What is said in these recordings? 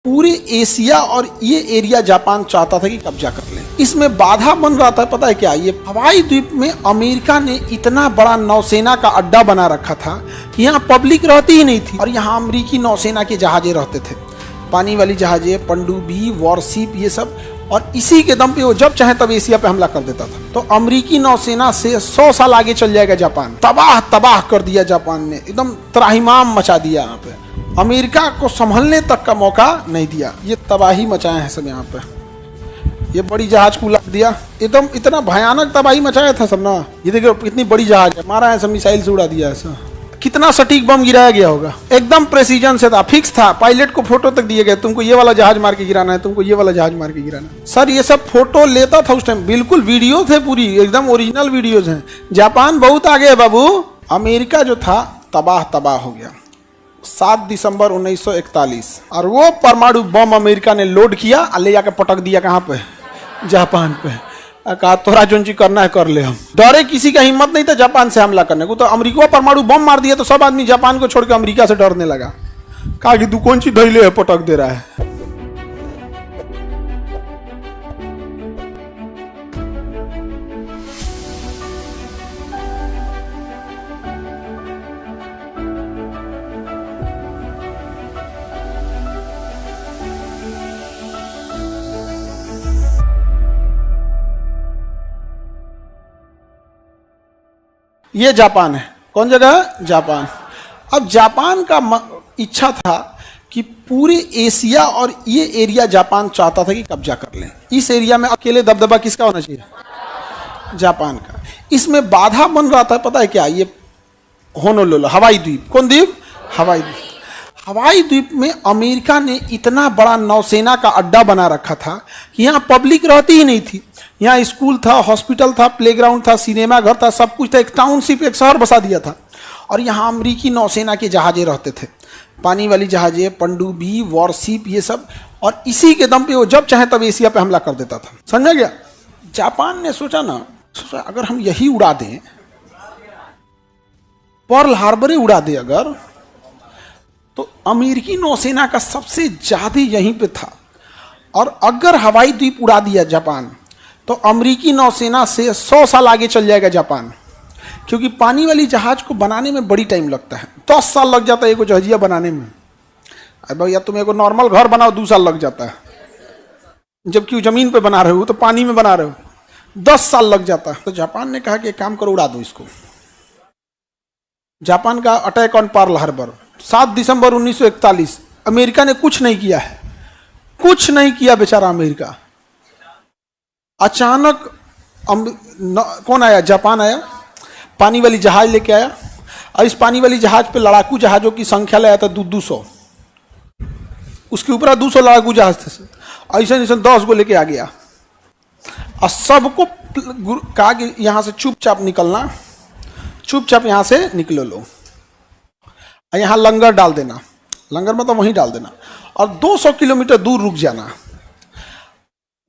पूरे एशिया और ये एरिया जापान चाहता था कि कब्जा कर ले। इसमें बाधा बन रहा था, पता है क्या, ये हवाई द्वीप में अमेरिका ने इतना बड़ा नौसेना का अड्डा बना रखा था कि यहाँ पब्लिक रहती ही नहीं थी और यहाँ अमेरिकी नौसेना के जहाजे रहते थे, पानी वाली जहाजे, पनडुब्बी, वॉरशिप, ये सब। और इसी के दम पे वो जब चाहे तब एशिया पे हमला कर देता था। तो अमेरिकी नौसेना से 100 साल आगे चल जाएगा जापान। तबाह तबाह कर दिया जापान ने, एकदम त्राहिमाम मचा दिया। यहाँ पे अमेरिका को संभलने तक का मौका नहीं दिया। ये तबाही मचाए हैं सब यहाँ पे। ये बड़ी जहाज को उड़ा दिया, एकदम इतना भयानक तबाही मचाया था सब ना। ये देखो कितनी बड़ी जहाज है, मारा है सब, मिसाइल से उड़ा दिया ऐसा। कितना सटीक बम गिराया गया होगा, एकदम प्रेसिजन से था, फिक्स था। पायलट को फोटो तक दिए गए, तुमको ये वाला जहाज मार के गिराना है, तुमको ये वाला जहाज मार के गिराना है। सर ये सब फोटो लेता था उस टाइम, बिल्कुल वीडियो थे, पूरी एकदम ओरिजिनल वीडियोज हैं। जापान बहुत आगे है बाबू। अमेरिका जो था तबाह तबाह हो गया 7 दिसंबर 1941। और वो परमाणु बम अमेरिका ने लोड किया और ले जाकर पटक दिया कहाँ पे, जापान पे। कहा तोरा जो चीज करना है कर ले। हम डरे, किसी का हिम्मत नहीं था जापान से हमला करने को। तो अमेरिका परमाणु बम मार दिया तो सब आदमी जापान को छोड़ के अमेरिका से डरने लगा। कहा कि तू कौन सी धैले है, पटक दे रहा है। ये जापान है, कौन जगह है, जापान। अब जापान का इच्छा था कि पूरे एशिया और ये एरिया जापान चाहता था कि कब्जा कर लें। इस एरिया में अकेले दबदबा किसका होना चाहिए, जापान का। इसमें बाधा बन रहा था, पता है क्या, ये होनोलुलु हवाई द्वीप। कौन द्वीप, हवाई द्वीप। हवाई द्वीप में अमेरिका ने इतना बड़ा नौसेना का अड्डा बना रखा था कि यहाँ पब्लिक रहती ही नहीं थी। यहाँ स्कूल था, हॉस्पिटल था, प्लेग्राउंड था, सिनेमा घर था, सब कुछ था। एक टाउनशिप, एक शहर बसा दिया था। और यहाँ अमेरिकी नौसेना के जहाजे रहते थे, पानी वाली जहाजे, पनडुब्बी, वॉरशिप, ये सब। और इसी के दम पे वो जब चाहे तब एशिया पे हमला कर देता था। समझा गया। जापान ने सोचा अगर हम यही उड़ा दें, पर्ल हार्बर उड़ा दे अगर, तो अमेरिकी नौसेना का सबसे ज्यादा यहीं पे था। और अगर हवाई द्वीप उड़ा दिया जापान, तो अमेरिकी नौसेना से 100 साल आगे चल जाएगा जापान। क्योंकि पानी वाली जहाज को बनाने में बड़ी टाइम लगता है, 10 साल लग जाता है एक जहाजिया बनाने में। अरे भैया तुम एक नॉर्मल घर बनाओ 2 साल लग जाता है, जबकि जमीन पे बना रहे हो, तो पानी में बना रहे हो 10 साल लग जाता है। तो जापान ने कहा कि एक काम करो, उड़ा दो इसको। जापान का attack on Pearl Harbor 7 December 1941। America ने कुछ नहीं किया है, कुछ नहीं किया बेचारा अमेरिका। अचानक कौन आया, जापान आया, पानी वाली जहाज लेके आया। और इस पानी वाली जहाज पे लड़ाकू जहाजों की संख्या ले आया था 200। उसके ऊपर 200 लड़ाकू जहाज थे। ऐसा 10 को लेके आ गया और सबको कहा कि यहां से चुपचाप निकलना, चुपचाप यहां से निकलो लो, यहां लंगर डाल देना। लंगर मतलब वहीं डाल देना। और 200 किलोमीटर दूर रुक जाना।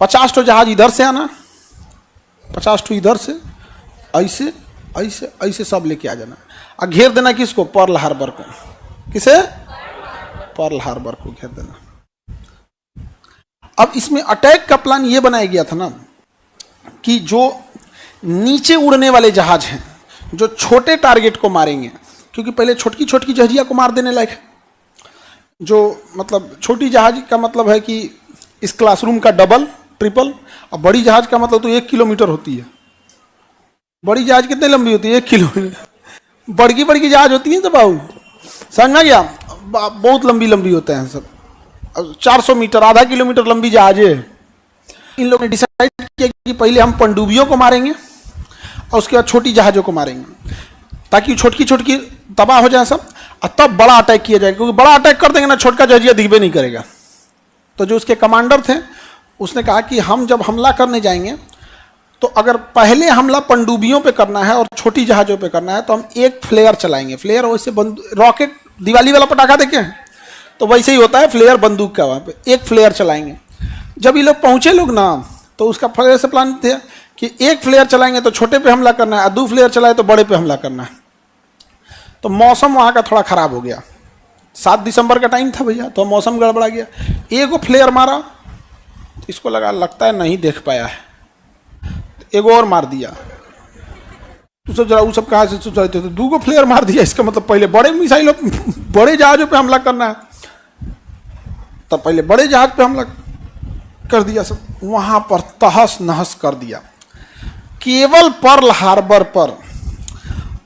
50 तो जहाज इधर से आना, 50 तो इधर से, ऐसे ऐसे ऐसे सब लेके आ जाना। और घेर देना किसको, पर्ल हार्बर को। किसे, पर्ल हार्बर को घेर देना। अब इसमें अटैक का प्लान ये बनाया गया था ना कि जो नीचे उड़ने वाले जहाज हैं, जो छोटे टारगेट को मारेंगे, क्योंकि पहले छोटकी छोटकी जहाजिया को मार देने लायक है। जो मतलब छोटी जहाज का मतलब है कि इस क्लासरूम का डबल ट्रिपल। और बड़ी जहाज का मतलब तो 1 किलोमीटर होती है। बड़ी जहाज कितने लंबी होती है, 1 किलोमीटर। बड़की बड़की जहाज होती है तो बाबू, समझ में गया, बहुत लंबी लंबी होते हैं सब। 400 मीटर, आधा किलोमीटर लंबी जहाज है। इन लोगों ने डिसाइड किया कि पहले हम पनडुब्बियों को मारेंगे और उसके बाद छोटी जहाजों को मारेंगे, ताकि छोटकी छोटकी तबाह हो जाए सब, और तब बड़ा अटैक किया जाएगा। क्योंकि बड़ा अटैक कर देंगे ना, छोटका जहाजिया दिखबे नहीं करेगा। तो जो उसके कमांडर थे, उसने कहा कि हम जब हमला करने जाएंगे, तो अगर पहले हमला पनडुब्बियों पे करना है और छोटी जहाजों पे करना है, तो हम एक फ्लेयर चलाएंगे। फ्लेयर वैसे रॉकेट, दिवाली वाला पटाखा देखे हैं, तो वैसे ही होता है फ्लेयर बंदूक का। वहाँ पे एक फ्लेयर चलाएंगे। जब ये लोग पहुंचे लोग ना, तो उसका फ्लेयर से प्लान थे कि एक फ्लेयर चलाएंगे तो छोटे पे हमला करना है, और 2 फ्लेयर चलाए तो बड़े पे हमला करना है। तो मौसम वहाँ का थोड़ा खराब हो गया, 7 दिसंबर का टाइम था भैया, तो मौसम गड़बड़ा गया। एगो फ्लेयर मारा तो इसको लगता है नहीं देख पाया है, तो एगो और मार दिया। तो सब जरा वो सब कहाँ से सोच थे, तो 2 फ्लेयर मार दिया, इसका मतलब पहले बड़े मिसाइलों बड़े जहाजों पे हमला करना है, तब पहले बड़े जहाज पे हमला कर दिया। सब वहां पर तहस नहस कर दिया। केवल पर्ल हार्बर पर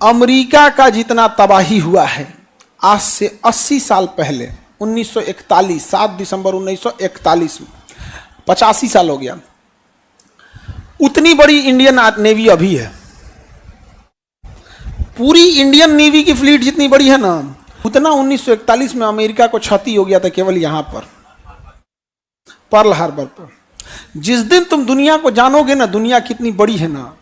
अमेरिका का जितना तबाही हुआ है आज से 80 साल पहले 1941, 7 दिसंबर 1941 में, 85 साल हो गया, उतनी बड़ी इंडियन नेवी अभी है। पूरी इंडियन नेवी की फ्लीट जितनी बड़ी है ना, उतना 1941 में अमेरिका को क्षति हो गया था केवल यहां पर पर्ल हार्बर पर। जिस दिन तुम दुनिया को जानोगे ना, दुनिया कितनी बड़ी है ना,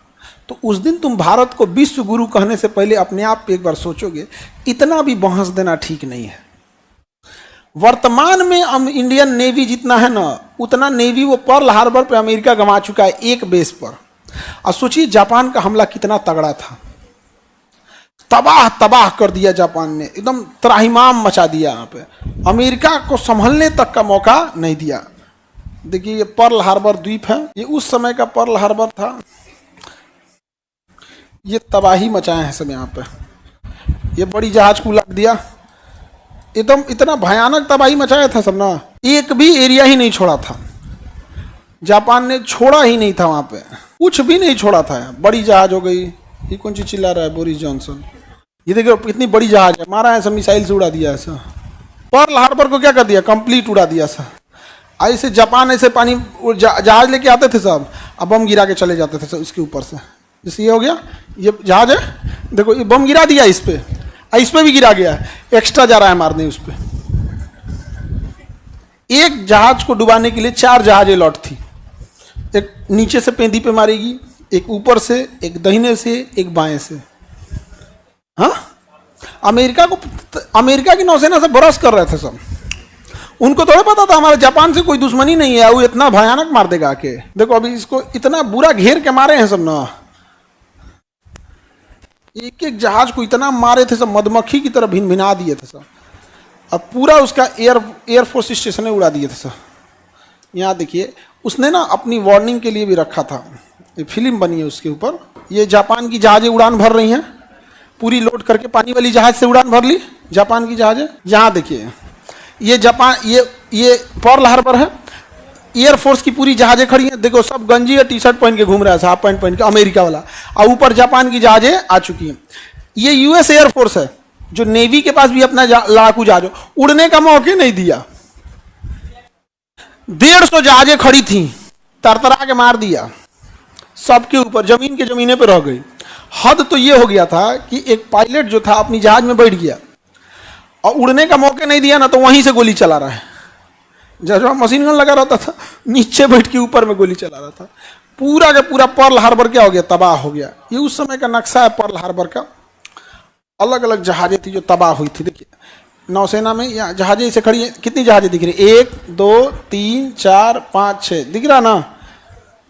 तो उस दिन तुम भारत को विश्व गुरु कहने से पहले अपने आप पे एक बार सोचोगे, इतना भी बहस देना ठीक नहीं है। वर्तमान में इंडियन नेवी जितना है ना, उतना नेवी वो पर्ल हार्बर पे अमेरिका गंवा चुका है, एक बेस पर। और सोचिए जापान का हमला कितना तगड़ा था, तबाह तबाह कर दिया जापान ने, एकदम त्राहिमाम मचा दिया। यहाँ पे अमेरिका को संभलने तक का मौका नहीं दिया। देखिए ये पर्ल हार्बर द्वीप है, ये उस समय का पर्ल हार्बर था। ये तबाही मचाए हैं सब यहाँ पे, ये बड़ी जहाज को उलट दिया, एकदम इतना भयानक तबाही मचाया था सब ना, एक भी एरिया ही नहीं छोड़ा था, जापान ने छोड़ा ही नहीं था, वहां पे कुछ भी नहीं छोड़ा था। बड़ी जहाज हो गई, ये कौन सी चिल्ला रहा है बोरिस जॉनसन, ये देखो इतनी बड़ी जहाज है, मारा है सब मिसाइल से उड़ा दिया ऐसा। पर्ल हार्बर को क्या कर दिया, कंप्लीट उड़ा दिया ऐसा। ऐसे जापान ऐसे पानी जहाज लेके आते थे सब, अब बम गिरा के चले जाते थे सब इसके ऊपर से। जैसे ये हो गया, ये जहाज है, देखो ये बम गिरा दिया इस पे भी गिरा गया है, एक्स्ट्रा जा रहा है मारने उस पे। एक जहाज को डुबाने के लिए 4 जहाजें लौट थी, एक नीचे से पेंदी पे मारेगी, एक ऊपर से, एक दाहिने से, एक बाएं से। हाँ, अमेरिका की नौसेना से बरस कर रहे थे सब, उनको थोड़ा पता था हमारे जापान से कोई दुश्मनी नहीं है, वो इतना भयानक मार देगा आके। देखो अभी इसको इतना बुरा घेर के मारे हैं सब ना, एक एक जहाज को इतना मारे थे सब, मधुमक्खी की तरह भिन भिना दिए थे सब। अब पूरा उसका एयरफोर्स स्टेशन उड़ा दिए थे सब। यहाँ देखिए उसने ना अपनी वार्निंग के लिए भी रखा था, ये फिल्म बनी है उसके ऊपर। ये जापान की जहाजें उड़ान भर रही हैं, पूरी लोड करके पानी वाली जहाज से उड़ान भर ली जापान की जहाजें। यहाँ देखिए ये जापान, ये पर्ल हार्बर है, एयरफोर्स की पूरी जहाजें खड़ी हैं, देखो सब गंजी या टी शर्ट पहन के घूम रहा है, हाफ पैंट पहन के, अमेरिका वाला। और ऊपर जापान की जहाजें आ चुकी हैं। ये यूएस एयरफोर्स है, जो नेवी के पास भी अपना लड़ाकू जहाज, उड़ने का मौके नहीं दिया। 150 जहाजें खड़ी थी, तरतरा के मार दिया सबके ऊपर, जमीन के जमीने पर रह गई। हद तो ये हो गया था कि एक पायलट जो था अपनी जहाज में बैठ गया और उड़ने का मौके नहीं दिया ना, तो वहीं से गोली चला रहा है। जब मशीन गन लगा रहता था, नीचे बैठ के ऊपर में गोली चला रहा था। पूरा का पूरा पर्ल हार्बर क्या हो गया, तबाह हो गया। ये उस समय का नक्शा है पर्ल हार्बर का। अलग अलग जहाजें थी जो तबाह हुई थी। देखिए नौसेना में यहाँ जहाजें इसे खड़ी हैं, कितनी जहाजें दिख रही, 1 2 3 4 5 6 दिख रहा ना,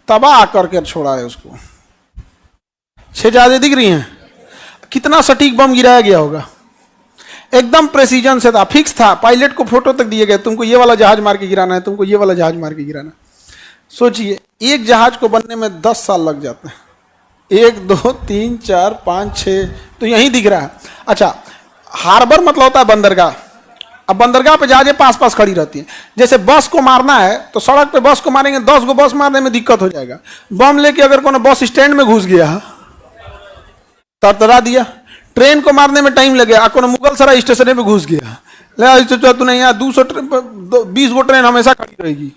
तबाह करके छोड़ा है उसको। 6 जहाजें दिख रही हैं। कितना सटीक बम गिराया गया होगा, एकदम प्रेसिजन से था, फिक्स था। पायलट को फोटो तक दिए गए, तुमको ये वाला जहाज मार के गिराना है, तुमको ये वाला जहाज मार के गिराना। सोचिए एक जहाज को बनने में 10 साल लग जाते हैं। 1 2 3 4 5 6 तो यही दिख रहा है। अच्छा, हार्बर मतलब होता है बंदरगाह। अब बंदरगाह पे जहाजें पास पास खड़ी रहती हैं। जैसे बस को मारना है तो सड़क पे बस को मारेंगे, 10 गो बस मारने में दिक्कत हो जाएगा। बम लेके अगर कोनो बस स्टैंड में घुस गया, तरतरा दिया। ट्रेन को मारने में टाइम लगे, कोनो मुगल सराय स्टेशन में घुस गया, ले तूने यहाँ 20 गो ट्रेन हमेशा खड़ी रहेगी।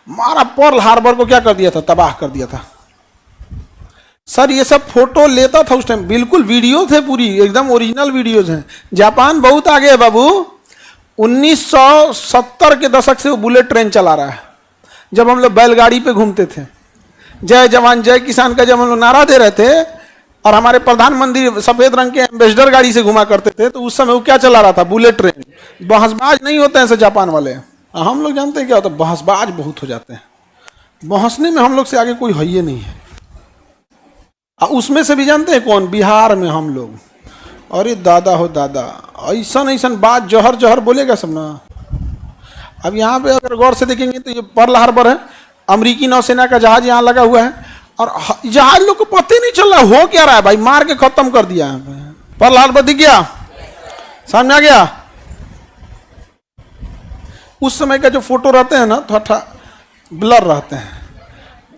मारा पर्ल हार्बर को क्या कर दिया था, तबाह कर दिया था। सर ये सब फोटो लेता था उस टाइम, बिल्कुल वीडियो थे, पूरी एकदम ओरिजिनल वीडियोज हैं। जापान बहुत आगे है बाबू। 1970 के दशक से वो बुलेट ट्रेन चला रहा है। जब हम लोग बैलगाड़ी पे घूमते थे, जय जवान जय किसान का जब हम लोग नारा दे रहे थे, और हमारे प्रधानमंत्री सफेद रंग के एम्बेसडर गाड़ी से घुमा करते थे, तो उस समय वो क्या चला रहा था, बुलेट ट्रेन। बहसबाज नहीं होते हैं जापान वाले। हम लोग जानते हैं क्या होता है, बहसबाज बहुत हो जाते हैं। बहसने में हम लोग से आगे कोई है ही नहीं है। उसमें से भी जानते हैं कौन, बिहार में हम लोग। अरे दादा हो दादा, ऐसा ऐसा बात जहर जहर बोलेगा सब ना। अब यहाँ पे अगर गौर से देखेंगे तो ये पर्ल हार्बर है, अमेरिकी नौसेना का जहाज यहाँ लगा हुआ है, और जहाज लोग को पता ही नहीं चल रहा हो क्या रहा है भाई, मार के खत्म कर दिया। पर्ल हार्बर दिख गया, सामने आ गया। उस समय का जो फोटो रहते हैं ना थोड़ा ब्लर रहते हैं,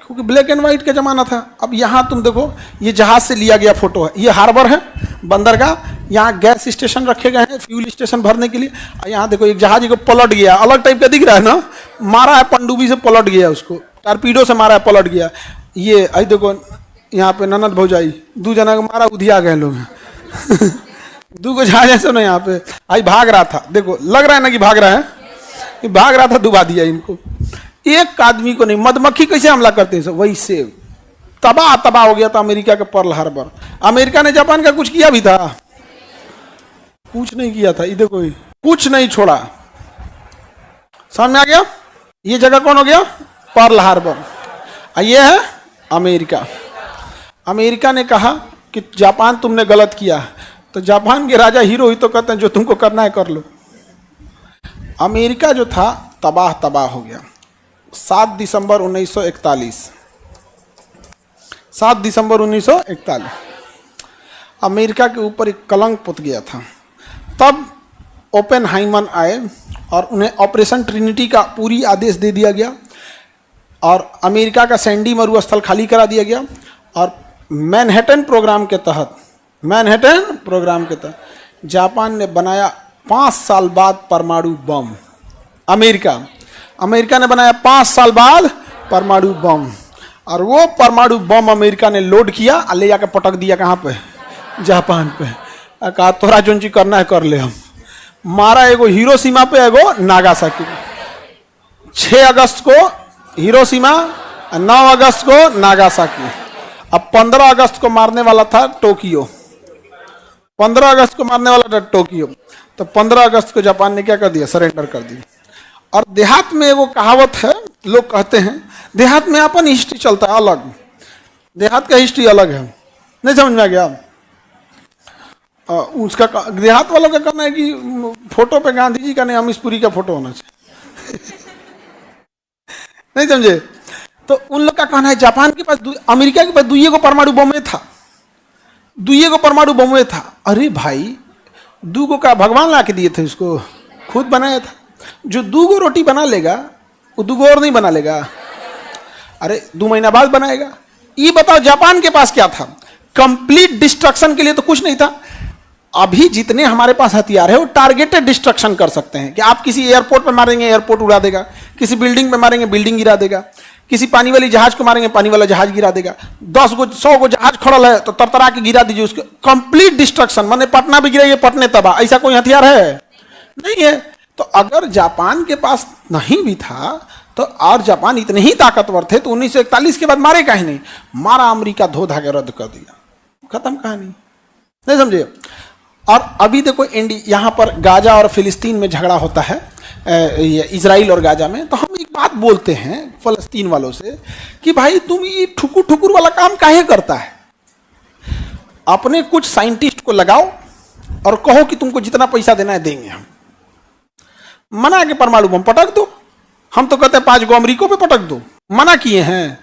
क्योंकि ब्लैक एंड व्हाइट का जमाना था। अब यहाँ तुम देखो, ये जहाज से लिया गया फोटो है, ये हार्बर है बंदरगाह, यहाँ गैस स्टेशन रखे गए हैं फ्यूल स्टेशन भरने के लिए। यहाँ देखो एक जहाज को पलट गया, अलग टाइप का दिख रहा है ना, मारा है पनडुब्बी से पलट गया, उसको टारपीडो से मारा है पलट गया। ये आई देखो यहाँ पे ननद भौजाई दो जना को मारा, उधिया गए लोग दो को जहाज ऐसे ना यहाँ पे आई भाग रहा था, देखो लग रहा है ना कि भाग रहा है, कि भाग रहा था, डुबा दिया इनको। एक आदमी को नहीं, मधुमक्खी कैसे हमला करते हैं वैसे तबाह तबाह हो गया था अमेरिका का पर्ल हार्बर। अमेरिका ने जापान का कुछ किया भी था? कुछ नहीं किया था। ये देखो कुछ नहीं छोड़ा। सामने आ गया, ये जगह कौन हो गया? Pearl Harbor. ये है अमेरिका। अमेरिका ने कहा कि जापान तुमने गलत किया, तो जापान के राजा हीरो ही तो कहते हैं जो तुमको करना है कर लो। अमेरिका जो था तबाह तबाह हो गया। 7 दिसंबर 1941, 7 दिसंबर 1941 अमेरिका के ऊपर एक कलंक पुत गया था। तब ओपेनहाइमर आए और उन्हें ऑपरेशन ट्रिनिटी का पूरी आदेश दे दिया गया, और अमेरिका का सैंडी मरुस्थल खाली करा दिया गया, और मैनहट्टन प्रोग्राम के तहत जापान ने बनाया 5 साल बाद परमाणु बम। अमेरिका ने बनाया 5 साल बाद परमाणु बम, और वो परमाणु बम अमेरिका ने लोड किया और ले जाकर पटक दिया कहाँ पे? जापान पे। कहा तोरा जो चीज करना है कर ले। हम मारा एगो हिरोशिमा पे, एगो नागासाकी। 6 अगस्त को हिरोशिमा, 9 अगस्त को नागासाकी। अब 15 अगस्त को मारने वाला था टोक्यो, 15 अगस्त को मारने वाला था टोक्यो। तो 15 अगस्त को जापान ने क्या कर दिया? सरेंडर कर दिया। और देहात में वो कहावत है, लोग कहते हैं देहात में अपन हिस्ट्री चलता है अलग, देहात का हिस्ट्री अलग है। नहीं समझ में आ गया? उसका देहात वालों का कहना है कि फोटो पे गांधी जी का नहीं अमीशपुरी का फोटो होना चाहिए नहीं समझे? तो उन लोग का कहना है जापान के पास, अमेरिका के पास 2 परमाणु बम था, 2 परमाणु बम था। अरे भाई 2 का भगवान ला के दिए थे, उसको खुद बनाया था। जो 2 रोटी बना लेगा वो 2 और नहीं बना लेगा। अरे 2 महीना बाद बनाएगा। ये बताओ जापान के पास क्या था? कंप्लीट डिस्ट्रक्शन के लिए तो कुछ नहीं था। अभी जितने हमारे पास हथियार है वो टारगेटेड डिस्ट्रक्शन कर सकते हैं, कि आप किसी एयरपोर्ट पे मारेंगे एयरपोर्ट उड़ा देगा, किसी बिल्डिंग पे मारेंगे बिल्डिंग गिरा देगा, किसी पानी वाली जहाज को मारेंगे पानी वाला जहाज गिरा देगा। 10 गो 100 गो जहाज खड़ल है तो तरतरा के गिरा दीजिए उसको। कंप्लीट डिस्ट्रक्शन, माने पटना भी गिराइए, पटने तबाह। ऐसा कोई हथियार है? नहीं है। तो अगर जापान के पास नहीं भी था तो, और जापान इतने ही ताकतवर थे तो 1941 के बाद मारे काहे नहीं? मारा, अमेरिका धो धागे रद्द कर दिया, खत्म कहानी। नहीं समझे? और अभी देखो यहाँ पर गाजा और फिलिस्तीन में झगड़ा होता है, इजराइल और गाजा में। तो हम एक बात बोलते हैं फलस्तीन वालों से कि भाई तुम ये ठुकुर ठुकुर वाला काम काहे करता है? अपने कुछ साइंटिस्ट को लगाओ और कहो कि तुमको जितना पैसा देना है देंगे हम। मना के परमाणु बम पटक दो। हम तो कहते हैं 5 गो अमरीकों पे पटक दो। मना किए हैं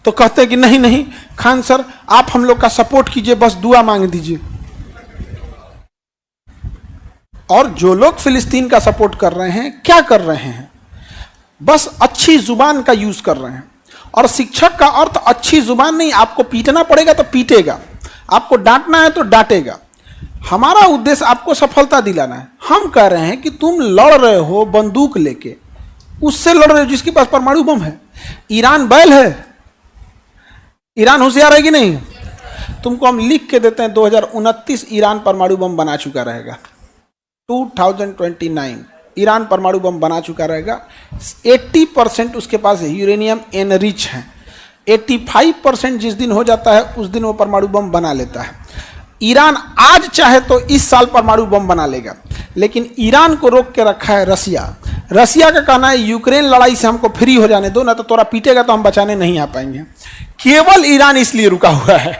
तो कहते हैं कि नहीं नहीं खान सर आप हम लोग का सपोर्ट कीजिए, बस दुआ मांग दीजिए। और जो लोग फिलिस्तीन का सपोर्ट कर रहे हैं क्या कर रहे हैं? बस अच्छी जुबान का यूज कर रहे हैं। और शिक्षक का अर्थ अच्छी जुबान नहीं, आपको पीटना पड़ेगा तो पीटेगा, आपको डांटना है तो डांटेगा। हमारा उद्देश्य आपको सफलता दिलाना है। हम कह रहे हैं कि तुम लड़ रहे हो बंदूक लेके, उससे लड़ रहे हो जिसके पास परमाणु बम है। ईरान बैल है? ईरान होशियार है कि नहीं? तुमको हम लिख के देते हैं 2029 ईरान परमाणु बम बना चुका रहेगा। 2029 ईरान परमाणु बम बना चुका रहेगा। 80% उसके पास यूरेनियम एनरिच है। 85% जिस दिन हो जाता है उस दिन वो परमाणु बम बना लेता है। ईरान आज चाहे तो इस साल परमाणु बम बना लेगा, लेकिन ईरान को रोक के रखा है रसिया। रसिया का कहना है यूक्रेन लड़ाई से हमको फ्री हो जाने दो, ना तो तोरा पीटेगा तो हम बचाने नहीं आ पाएंगे। केवल ईरान इसलिए रुका हुआ है,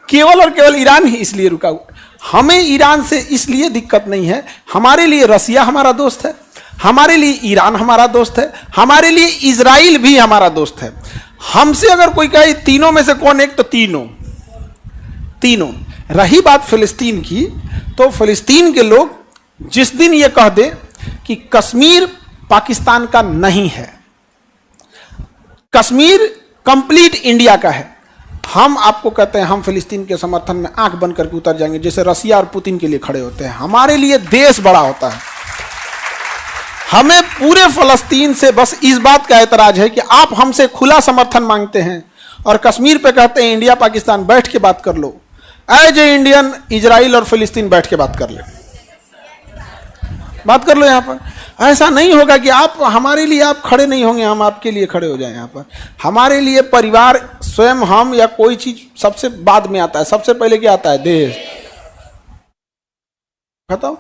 केवल और केवल ईरान ही इसलिए रुका हुआ। हमें ईरान से इसलिए दिक्कत नहीं है, हमारे लिए रसिया हमारा दोस्त है, हमारे लिए ईरान हमारा दोस्त है, हमारे लिए इजराइल भी हमारा दोस्त है। हमसे अगर कोई कहे तीनों में से कौन एक, तो तीनों। रही बात फिलिस्तीन की, तो फिलिस्तीन के लोग जिस दिन ये कह दे कि कश्मीर पाकिस्तान का नहीं है, कश्मीर कंप्लीट इंडिया का है, हम आपको कहते हैं हम फिलिस्तीन के समर्थन में आंख बंद करके उतर जाएंगे, जैसे रसिया और पुतिन के लिए खड़े होते हैं। हमारे लिए देश बड़ा होता है। हमें पूरे फलस्तीन से बस इस बात का एतराज है कि आप हमसे खुला समर्थन मांगते हैं और कश्मीर पे कहते हैं इंडिया पाकिस्तान बैठ के बात कर लो। एज ए इंडियन इजराइल और फिलिस्तीन बैठ के बात कर लो यहाँ पर। ऐसा नहीं होगा कि आप हमारे लिए आप खड़े नहीं होंगे, हम आपके लिए खड़े हो जाएं। यहाँ पर हमारे लिए परिवार, स्वयं हम या कोई चीज सबसे बाद में आता है, सबसे पहले क्या आता है? देश। बताओ,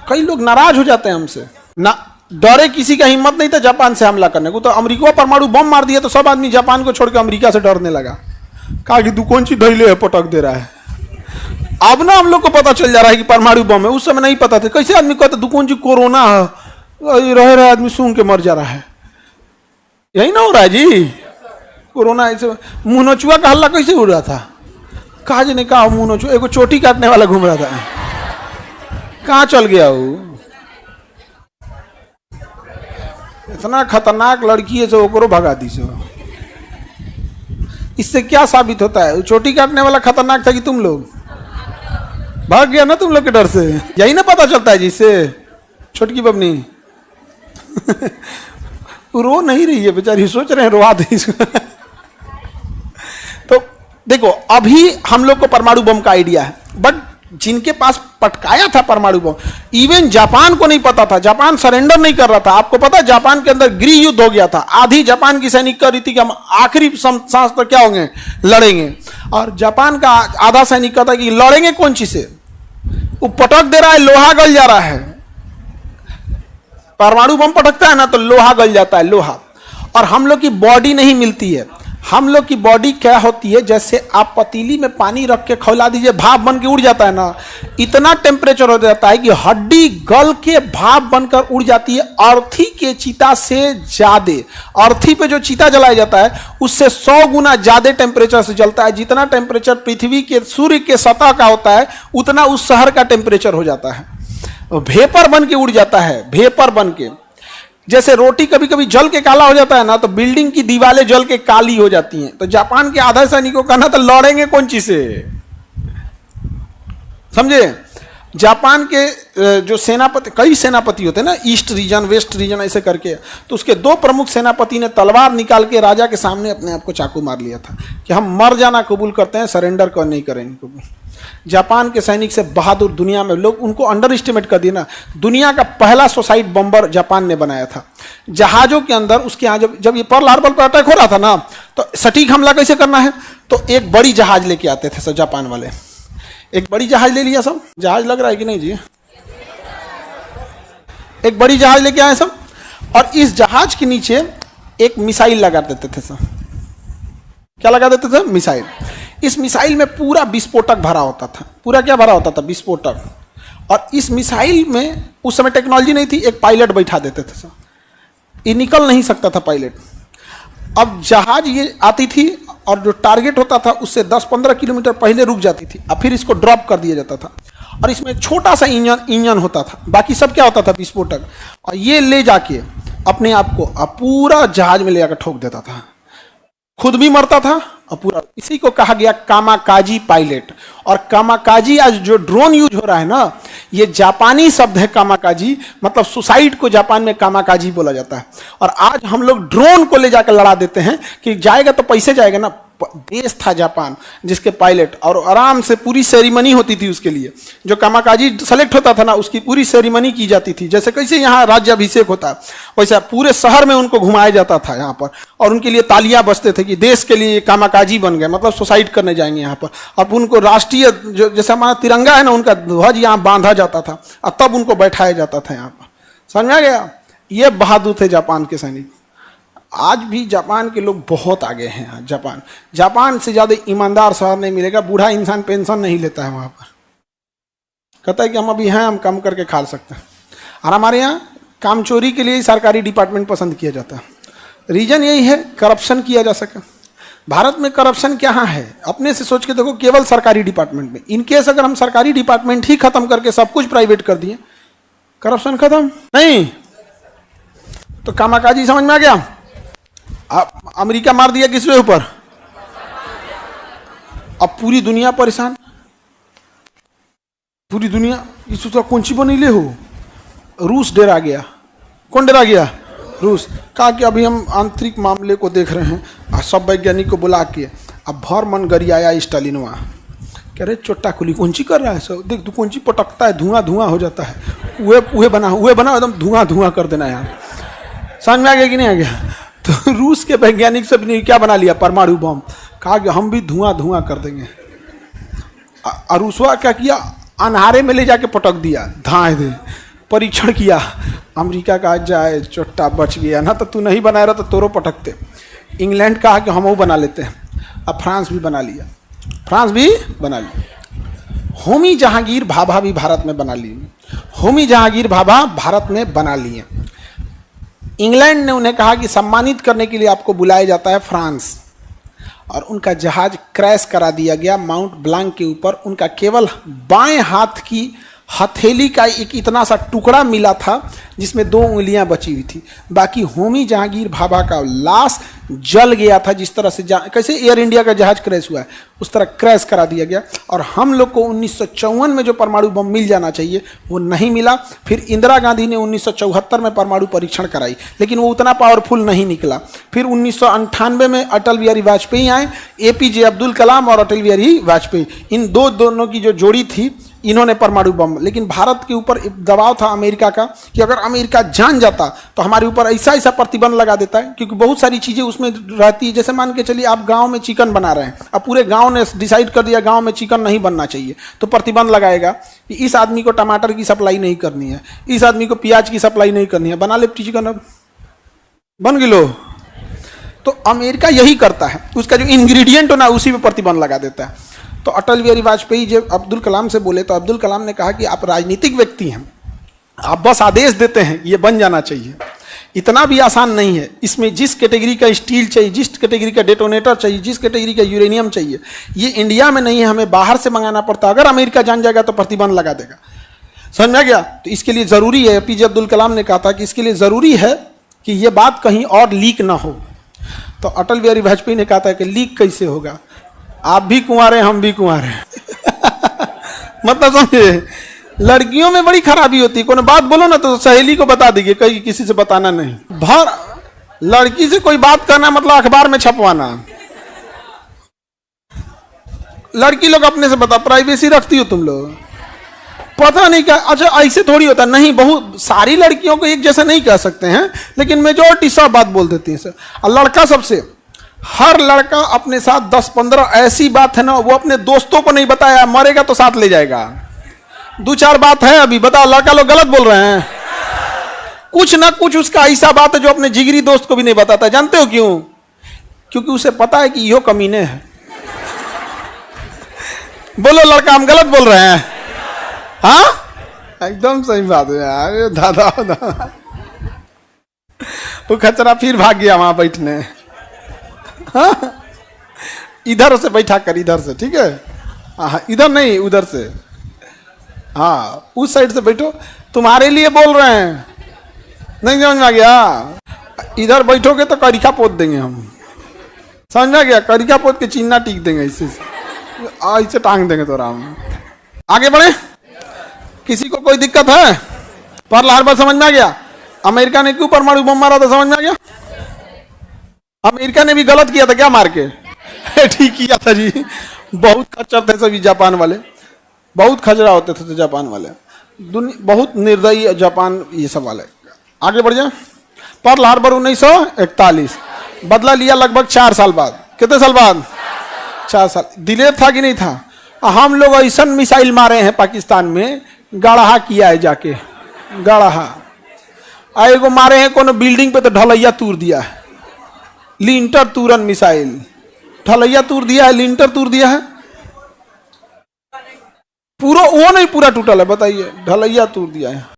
कई लोग नाराज हो जाते हैं हमसे ना, डरे किसी का हिम्मत नहीं था जापान से हमला करने को, तो अमेरिका परमाणु बम मार दिया तो सब आदमी जापान को छोड़ के अमेरिका से डरने लगा, कहा कि तू कौन सी ढैले है पटक दे रहा है। अब ना हम लोग को पता चल जा रहा है कि परमाणु बम है, उस समय नहीं पता था। कैसे आदमी कहता तू कौन सी कोरोना है, रह रहा आदमी सूंघ के मर जा रहा है। यही ना हो रहा है जी, कोरोना। ऐसे मुंह नोचुआ का हल्ला कैसे उड़ रहा था, कहा जी ने कहा मुंह नोचुआ, एगो चोटी काटने वाला घूम रहा था, कहाँ चल गया वो? इतना खतरनाक लड़की है, जो ओकरो भगा दी से। इससे क्या साबित होता है? चोटी काटने वाला खतरनाक था कि तुम लोग भाग गया ना तुम लोग के डर से। यही ना पता चलता है जिससे छोटकी बबनी रो नहीं रही है बेचारी, सोच रहे हैं रोवा दे इसको। तो देखो, अभी हम लोग को परमाणु बम का आइडिया है, बट जिनके पास पटकाया था परमाणु बम, इवन जापान को नहीं पता था। जापान सरेंडर नहीं कर रहा था। आपको पता है जापान के अंदर गृह युद्ध हो गया था। आधी जापान की सैनिक कह रही थी कि हम आखिरी सांस तक क्या होंगे, लड़ेंगे। और जापान का आधा सैनिक कहता कि लड़ेंगे कौन चीज से, वो पटक दे रहा है, लोहा गल जा रहा है। परमाणु बम पटकता है ना तो लोहा गल जाता है, लोहा। और हम लोग की बॉडी नहीं मिलती है। हम लोग की बॉडी क्या होती है, जैसे आप पतीली में पानी रख के खौला दीजिए, भाप बन के उड़ जाता है ना, इतना टेम्परेचर हो जाता है कि हड्डी गल के भाप बनकर उड़ जाती है। अर्थी के चीता से ज्यादा, अर्थी पे जो चीता जलाया जाता है उससे 100 गुना ज्यादा टेम्परेचर से जलता है। जितना टेम्परेचर पृथ्वी के, सूर्य के सतह का होता है, उतना उस शहर का टेम्परेचर हो जाता है। वेपर बन के उड़ जाता है, वेपर बन के। जैसे रोटी कभी कभी जल के काला हो जाता है ना, तो बिल्डिंग की दीवारें जल के काली हो जाती हैं। तो जापान के आधा सैनिकों का ना, तो लड़ेंगे कौन चीज से, समझे? जापान के जो सेनापति, कई सेनापति होते हैं ना, ईस्ट रीजन वेस्ट रीजन ऐसे करके, तो उसके 2 प्रमुख सेनापति ने तलवार निकाल के राजा के सामने अपने आप को चाकू मार लिया था कि हम मर जाना कबूल करते हैं, सरेंडर कर नहीं करेंगे कबूल। जापान के सैनिक से बहादुर दुनिया में लोग उनको अंडर एस्टिमेट कर दिया ना। दुनिया का पहला सुसाइड बम्बर जापान ने बनाया था। जहाजों के अंदर उसके यहाँ जब ये पर्ल हार्बर पर अटैक हो रहा था ना, तो सटीक हमला कैसे करना है, तो एक बड़ी जहाज लेके आते थे सब जापान वाले। एक बड़ी जहाज ले लिया सब, जहाज लग रहा है कि नहीं जी, एक बड़ी जहाज लेके आए सब, और इस जहाज के नीचे एक मिसाइल लगा देते थे सब। क्या लगा देते थे? मिसाइल। इस मिसाइल में पूरा विस्फोटक भरा होता था। पूरा क्या भरा होता था? विस्फोटक। और इस मिसाइल में उस समय टेक्नोलॉजी नहीं थी, एक पायलट बैठा देते थे सब, ये निकल नहीं सकता था पायलट। अब जहाज ये आती थी और जो टारगेट होता था उससे 10-15 किलोमीटर पहले रुक जाती थी, और फिर इसको ड्रॉप कर दिया जाता था। और इसमें एक छोटा सा इंजन होता था, बाकी सब क्या होता था? विस्फोटक। और ये ले जाके अपने आप को पूरा जहाज में ले जाकर ठोक देता था, खुद भी मरता था और पूरा। इसी को कहा गया कामाकाजी पायलट। और कामाकाजी, आज जो ड्रोन यूज हो रहा है ना, ये जापानी शब्द है कामाकाजी, मतलब सुसाइड को जापान में कामाकाजी बोला जाता है। और आज हम लोग ड्रोन को ले जाकर लड़ा देते हैं कि जाएगा तो पैसे जाएगा ना। देश था जापान जिसके पायलट, और आराम से पूरी सेरेमनी होती थी उसके लिए। जो कामाकाजी सेलेक्ट होता था ना, उसकी पूरी सेरेमनी की जाती थी। जैसे कैसे यहाँ राज्याभिषेक होता है, वैसे पूरे शहर में उनको घुमाया जाता था यहाँ पर, और उनके लिए तालियां बजते थे कि देश के लिए कामाकाजी बन गए, मतलब सुसाइड करने जाएंगे यहाँ पर। अब उनको राष्ट्रीय, जो जैसे हमारा तिरंगा है ना, उनका ध्वज यहाँ बांधा जाता था और तब उनको बैठाया जाता था यहाँ पर। समझ में आ गया? ये बहादुर थे जापान के सैनिक। आज भी जापान के लोग बहुत आगे हैं। जापान से ज़्यादा ईमानदार शहर नहीं मिलेगा। बूढ़ा इंसान पेंशन नहीं लेता है वहाँ पर। कहता है कि हम अभी हैं, हम काम करके खा सकते हैं। और हमारे यहाँ काम चोरी के लिए ही सरकारी डिपार्टमेंट पसंद किया जाता है। रीजन यही है, करप्शन किया जा सके। भारत में करप्शन क्या है, अपने से सोच के देखो, केवल सरकारी डिपार्टमेंट में। इनकेस अगर हम सरकारी डिपार्टमेंट ही खत्म करके सब कुछ प्राइवेट कर दिए, करप्शन खत्म नहीं। तो कामाकाजी समझ में आ गया। अमेरिका मार दिया किसके ऊपर, अब पूरी दुनिया परेशान, पूरी दुनिया। इस कौन सी बनीले हो, रूस डरा गया। कौन डरा गया, रूस। कहा कि अभी हम आंतरिक मामले को देख रहे हैं, और सब वैज्ञानिक को बुला के अब भर मन गरियाया स्टालिनवा, कह रहे चोट्टा खुली कौन सी कर रहा है सब, देख तू कौन सी पटकता है, धुआं धुआं हो जाता है, उहे बना एकदम धुआं धुआं कर देना यार। समझ में आ गया कि नहीं आ गया। तो रूस के वैज्ञानिक सब ने क्या बना लिया, परमाणु बम। कहा कि हम भी धुआं धुआं कर देंगे। और रूसवा क्या किया, अंधारे में ले जाके पटक दिया, धाए दे। परीक्षण किया, अमेरिका का जाए चोट्टा बच गया ना, तो तू नहीं बनाया रहा तो तोरो पटकते। इंग्लैंड कहा कि हम वो बना लेते हैं, अब फ्रांस भी बना लिया, फ्रांस भी बना लिया। होमी जहांगीर भाभा भी भारत में बना लिए, होमी जहांगीर भाभा भारत में बना लिए। इंग्लैंड ने उन्हें कहा कि सम्मानित करने के लिए आपको बुलाया जाता है फ्रांस, और उनका जहाज क्रैश करा दिया गया माउंट ब्लांक के ऊपर। उनका केवल बाएं हाथ की हथेली का एक इतना सा टुकड़ा मिला था जिसमें 2 उंगलियां बची हुई थी, बाकी होमी जहांगीर भाभा का लाश जल गया था। जिस तरह से कैसे एयर इंडिया का जहाज क्रैश हुआ है उस तरह क्रैश करा दिया गया। और हम लोग को 1954 में जो परमाणु बम मिल जाना चाहिए वो नहीं मिला। फिर इंदिरा गांधी ने 1974 में परमाणु परीक्षण कराई, लेकिन वो उतना पावरफुल नहीं निकला। फिर 1998 में अटल बिहारी वाजपेयी आए, APJ अब्दुल कलाम और अटल बिहारी वाजपेयी, इन दोनों की जो जोड़ी थी, इन्होंने परमाणु बम। लेकिन भारत के ऊपर दबाव था अमेरिका का कि अगर अमेरिका जान जाता तो हमारे ऊपर ऐसा ऐसा प्रतिबंध लगा देता है, क्योंकि बहुत सारी चीज़ें उसमें रहती है। जैसे मान के चलिए आप गांव में चिकन बना रहे हैं, अब पूरे गांव ने डिसाइड कर दिया गांव में चिकन नहीं बनना चाहिए, तो प्रतिबंध लगाएगा कि इस आदमी को टमाटर की सप्लाई नहीं करनी है, इस आदमी को प्याज की सप्लाई नहीं करनी है, बना ले चिकन, अब बन गिलो। तो अमेरिका यही करता है, उसका जो इंग्रेडिएंट हो ना उसी पे प्रतिबंध लगा देता है। तो अटल बिहारी वाजपेयी जब अब्दुल कलाम से बोले तो अब्दुल कलाम ने कहा कि आप राजनीतिक व्यक्ति हैं, आप बस आदेश देते हैं ये बन जाना चाहिए, इतना भी आसान नहीं है। इसमें जिस कैटेगरी का स्टील चाहिए, जिस कैटेगरी का डेटोनेटर चाहिए, जिस कैटेगरी का यूरेनियम चाहिए, ये इंडिया में नहीं है, हमें बाहर से मंगाना पड़ता। अगर अमेरिका जान जाएगा तो प्रतिबंध लगा देगा। समझ में आ गया। तो इसके लिए ज़रूरी है, APJ अब्दुल कलाम ने कहा था कि इसके लिए ज़रूरी है कि ये बात कहीं और लीक ना हो। तो अटल बिहारी वाजपेयी ने कहा था कि लीक कैसे होगा, आप भी कुंवारे हम भी कुंवारे मतलब समझे, लड़कियों में बड़ी खराबी होती है, कोई बात बोलो ना तो सहेली को बता देगी, कहीं किसी से बताना नहीं। भर लड़की से कोई बात करना मतलब अखबार में छपवाना। लड़की लोग अपने से बता, प्राइवेसी रखती हो तुम लोग, पता नहीं क्या। अच्छा ऐसे थोड़ी होता नहीं, बहुत सारी लड़कियों को एक जैसा नहीं कह सकते हैं, लेकिन मेजोरिटी सब बात बोल देती है। और लड़का सबसे, हर लड़का अपने साथ 10-15 ऐसी बात है ना वो अपने दोस्तों को नहीं बताया, मरेगा तो साथ ले जाएगा। 2-4 बात है अभी, बताओ लड़का लोग गलत बोल रहे हैं। कुछ ना कुछ उसका ऐसा बात है जो अपने जिगरी दोस्त को भी नहीं बताता। जानते हो क्यों? क्योंकि उसे पता है कि यो कमीने हैं। बोलो लड़का हम गलत बोल रहे हैं? हाँ एकदम सही बात है यार। दादा वो खचरा फिर भाग गया वहां बैठने। हाँ इधर से बैठा कर, इधर से, ठीक है। हाँ इधर नहीं उधर से, हाँ उस साइड से बैठो, तुम्हारे लिए बोल रहे हैं। नहीं समझ में आ गया? इधर बैठोगे तो करिका पोत देंगे हम, समझ में आ गया? करिका पोत के चिन्ना टीक देंगे, ऐसे टांग देंगे तो हम। आगे बढ़े। किसी को कोई दिक्कत है? पर्ल हार्बर समझ में आ गया? अमेरिका ने क्यों परमाणु बम मारा था समझ में आ गया? अमेरिका ने भी गलत किया था क्या मार के? ठीक किया था जी। बहुत खच्चर थे सभी जापान वाले, बहुत खजरा होते थे जापान वाले, बहुत निर्दयी जापान ये सब वाले। आगे बढ़ जाए। पर्ल हार्बर 1941, बदला लिया लगभग 4 साल बाद। कितने साल बाद? 4 साल। दिलेर था कि नहीं था? हम लोग ऐसा मिसाइल मारे हैं पाकिस्तान में, गढ़हा किया है जाके, गढ़हा। एगो मारे हैं कोनो बिल्डिंग पे तो ढलैया तूर दिया है, लिंटर तूरन मिसाइल, ढलैया तूर दिया है, लिंटर तूर दिया है। पूरा वो नहीं पूरा टूटल है, बताइए, ढलैया तोड़ दिया है।